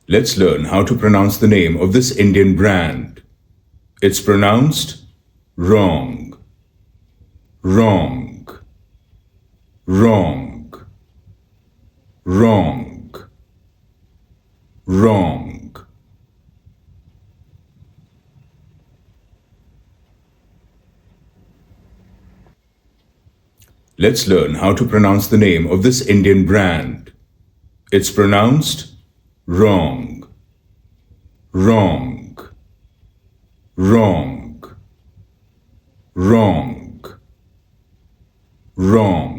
Let's learn how to pronounce the name of this Indian brand. It's pronounced wrong, wrong, wrong, wrong, wrong. Let's learn how to pronounce the name of this Indian brand. It's pronounced wrong, wrong, wrong, wrong, wrong.